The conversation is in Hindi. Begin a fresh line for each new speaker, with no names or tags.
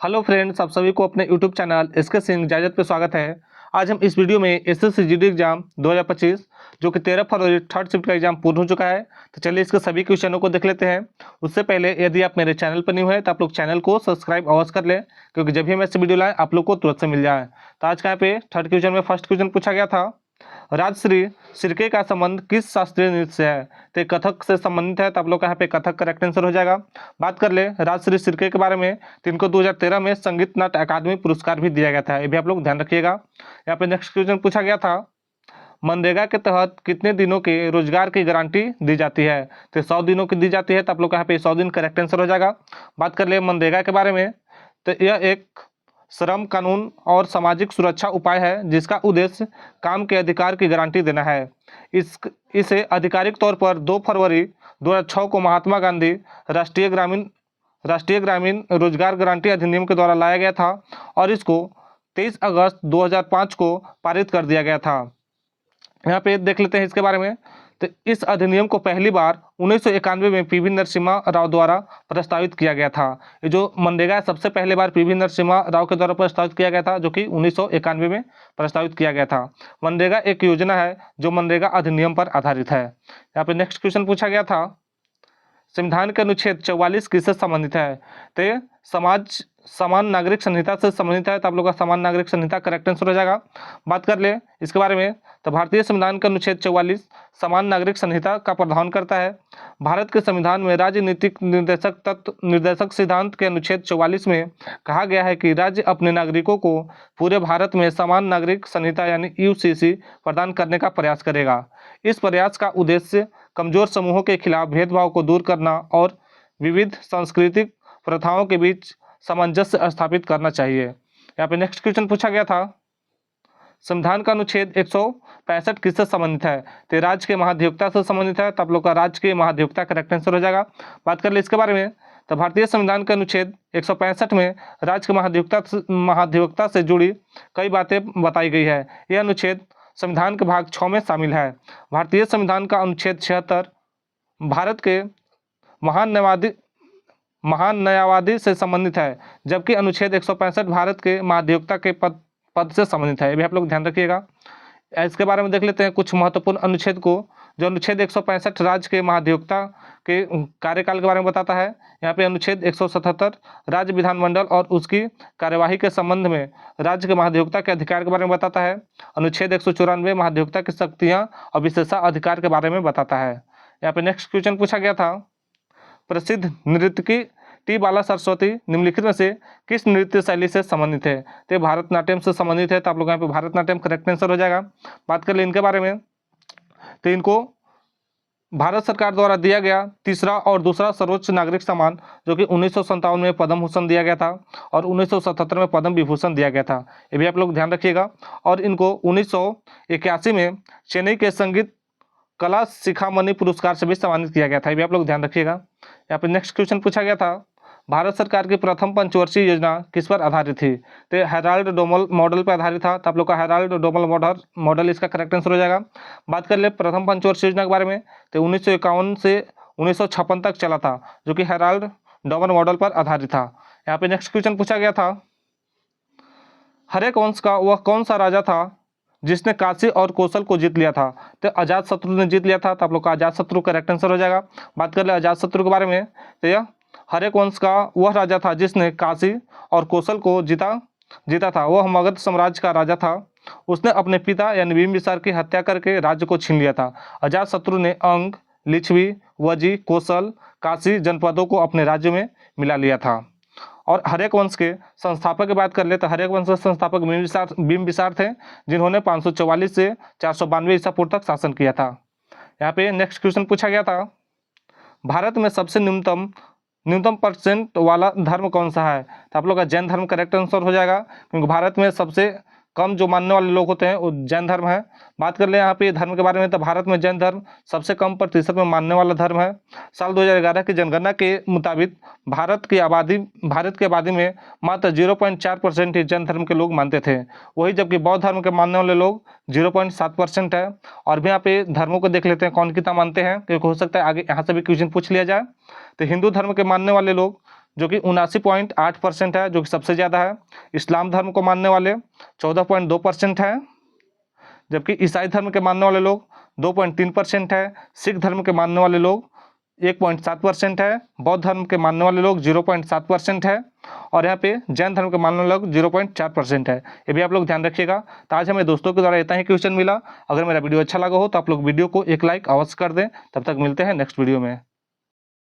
हेलो फ्रेंड्स, आप सभी को अपने यूट्यूब चैनल एसके सिंह इजाजत पे स्वागत है। आज हम इस वीडियो में एसएससी जीडी एग्जाम 2025 जो कि 13 फरवरी थर्ड शिफ्ट का एग्जाम पूर्ण हो चुका है। तो चलिए इसके सभी क्वेश्चनों को देख लेते हैं। उससे पहले यदि आप मेरे चैनल पर न्यू है तो आप लोग चैनल को सब्सक्राइब अवश्य कर लें, क्योंकि जब भी हम ऐसे वीडियो लाएँ आप लोग को तुरंत से मिल जाए। तो आज का यहाँ पे थर्ड क्वेश्चन में फर्स्ट क्वेश्चन पूछा गया था, राजश्री सिरके का संबंध किस शास्त्रीय नृत्य से है? तो कथक से संबंधित है, तो आप लोग का यहाँ पे कथक करेक्ट आंसर हो जाएगा। बात कर ले राजश्री सिरके के बारे में, तो इनको 2013 में संगीत नाट्य अकादमी पुरस्कार भी दिया गया था, ये भी आप लोग ध्यान रखिएगा। यहाँ पे नेक्स्ट क्वेश्चन पूछा गया था, मनरेगा के तहत कितने दिनों के रोजगार की गारंटी दी जाती है? तो 100 दिनों की दी जाती है, तो आप लोग का यहाँ पे 100 दिन करेक्ट आंसर हो जाएगा। बात कर ले मनरेगा के बारे में, तो यह एक श्रम कानून और सामाजिक सुरक्षा उपाय है जिसका उद्देश्य काम के अधिकार की गारंटी देना है। इसे आधिकारिक तौर पर 2 फरवरी 2006 को महात्मा गांधी राष्ट्रीय ग्रामीण रोजगार गारंटी अधिनियम के द्वारा लाया गया था और इसको 23 अगस्त 2005 को पारित कर दिया गया था। यहाँ पे देख लेते हैं इसके बारे में। तो इस अधिनियम को पहली बार 1991 में पीवी नरसिम्हा राव द्वारा प्रस्तावित किया गया था। ये जो मनरेगा सबसे पहले बार पीवी नरसिम्हा राव के द्वारा प्रस्तावित किया गया था, जो कि 1991 में प्रस्तावित किया गया था। मनरेगा एक योजना है जो मनरेगा अधिनियम पर आधारित है। यहाँ पे नेक्स्ट क्वेश्चन पूछा गया था, संविधान के अनुच्छेद 44 किससे संबंधित है? तो ये समान नागरिक संहिता से संबंधित है, तो आप लोग का समान नागरिक संहिता करेक्ट आंसर हो जाएगा। बात कर ले इसके बारे में, तो भारतीय संविधान का अनुच्छेद 44 समान नागरिक संहिता का प्रावधान करता है। भारत के संविधान में राजनीतिक निर्देशक सिद्धांत के अनुच्छेद 44 में कहा गया है कि राज्य अपने नागरिकों को पूरे भारत में समान नागरिक संहिता यानी यूसीसी प्रदान करने का प्रयास करेगा। इस प्रयास का उद्देश्य कमजोर समूहों के खिलाफ भेदभाव को दूर करना और विविध सांस्कृतिक प्रथाओं के बीच सामंजस्य स्थापित करना चाहिए। यहाँ पे नेक्स्ट क्वेश्चन पूछा गया था, संविधान का अनुच्छेद 165 किससे संबंधित है? तो राज्य के महाधिवक्ता से संबंधित है, तो आप लोग का राज्य के महाधिवक्ता करेक्ट आंसर हो जाएगा। बात कर ले इसके बारे में, तो भारतीय संविधान के अनुच्छेद 165 में राज्य के महाधिवक्ता से जुड़ी कई बातें बताई गई है। यह अनुच्छेद संविधान के भाग 6 में शामिल है। भारतीय संविधान का अनुच्छेद 76 भारत के महान न्यायवादी से संबंधित है, जबकि अनुच्छेद 165 भारत के महाधिवक्ता के पद से संबंधित है, ये भी आप लोग ध्यान रखिएगा। इसके बारे में देख लेते हैं कुछ महत्वपूर्ण अनुच्छेद को। जो अनुच्छेद 165 राज्य के महाधिवक्ता के कार्यकाल के बारे में बताता है। यहाँ पे अनुच्छेद 177 राज्य विधानमंडल और उसकी कार्यवाही के संबंध में राज्य के महाधिवक्ता के अधिकार के बारे में बताता है। अनुच्छेद 194 महाधिवक्ता की शक्तियाँ और विशेषाधिकार के बारे में बताता है। यहाँ पे नेक्स्ट क्वेश्चन पूछा गया था, प्रसिद्ध नृत्यकी टी बाला सरस्वती निम्नलिखित में से किस नृत्य शैली से संबंधित है? तो भारतनाट्यम से संबंधित है, तो आप लोग यहाँ पे भारतनाट्यम करेक्ट आंसर हो जाएगा। बात कर ले इनके बारे में, तो इनको भारत सरकार द्वारा दिया गया तीसरा और दूसरा सर्वोच्च नागरिक सम्मान जो कि 1957 में पद्म भूषण दिया गया था और 1977 में पद्म विभूषण दिया गया था, ये भी आप लोग ध्यान रखिएगा। और इनको 1981 में चेन्नई के संगीत कला शिखामणि पुरस्कार से भी सम्मानित किया गया था, ये भी आप लोग ध्यान रखिएगा। यहाँ पे नेक्स्ट क्वेश्चन पूछा गया था, भारत सरकार की प्रथम पंचवर्षीय योजना किस पर आधारित थी? तो हेराल्ड डोमल मॉडल पर आधारित था, तो आप लोग का हेराल्ड डोमल मॉडल इसका करेक्ट आंसर हो जाएगा। बात कर ले प्रथम पंचवर्षीय योजना के बारे में, तो 1951 से 1956 तक चला था, जो कि हेराल्ड डोमल मॉडल पर आधारित था। यहाँ पे नेक्स्ट क्वेश्चन पूछा गया था, हरेक वंश का वह कौन सा राजा था जिसने काशी और कौशल को जीत लिया था? तो अजातशत्रु ने जीत लिया था, तो आप लोग का अजातशत्रु करेक्ट आंसर हो जाएगा। बात कर ले अजातशत्रु के बारे में, तो यह हरेक वंश का वह राजा था जिसने काशी और कौशल को जीता था। वह मगध साम्राज्य का राजा था। उसने अपने पिता यानी बिंबिसार की हत्या करके राज्य को छीन लिया था। अजातशत्रु ने अंग, लिच्छवी, वजी, कौशल, काशी जनपदों को अपने राज्य में मिला लिया था। और हरेक वंश के संस्थापक की बात कर ले, तो हरेक वंश के संस्थापक बिंबिसार थे, जिन्होंने 544 से 492 ईसा पूर्व तक शासन किया था। यहाँ पे नेक्स्ट क्वेश्चन पूछा गया था, भारत में सबसे न्यूनतम परसेंट वाला धर्म कौन सा है? तो आप लोग का जैन धर्म करेक्ट आंसर हो जाएगा, क्योंकि भारत में सबसे कम जो मानने वाले लोग होते हैं वो जैन धर्म है। बात कर ले यहाँ पे धर्म के बारे में, तो भारत में जैन धर्म सबसे कम प्रतिशत में मानने वाला धर्म है। साल 2011 की जनगणना के मुताबिक भारत की आबादी में मात्र 0.4% ही जैन धर्म के लोग मानते थे, वही जबकि बौद्ध धर्म के मानने वाले लोग 0.7% है। और भी यहाँ पे धर्मों को देख लेते हैं कौन कितना मानते हैं, क्योंकि हो सकता है आगे यहाँ से भी क्वेश्चन पूछ लिया जाए। तो हिंदू धर्म के मानने वाले लोग जो कि 79.8% है, जो कि सबसे ज़्यादा है। इस्लाम धर्म को मानने वाले 14.2% है, जबकि ईसाई धर्म के मानने वाले लोग 2.3% है। सिख धर्म के मानने वाले लोग 1.7% है। बौद्ध धर्म के मानने वाले लोग 0.7% है। और यहाँ पे जैन धर्म के मानने वाले लोग 0.4% है। ये भी आप लोग ध्यान रखिएगा। तो आज हमें दोस्तों के द्वारा इतना ही क्वेश्चन मिला। अगर मेरा वीडियो अच्छा लगा हो तो आप लोग वीडियो को एक लाइक अवश्य कर दें। तब तक मिलते हैं नेक्स्ट वीडियो में।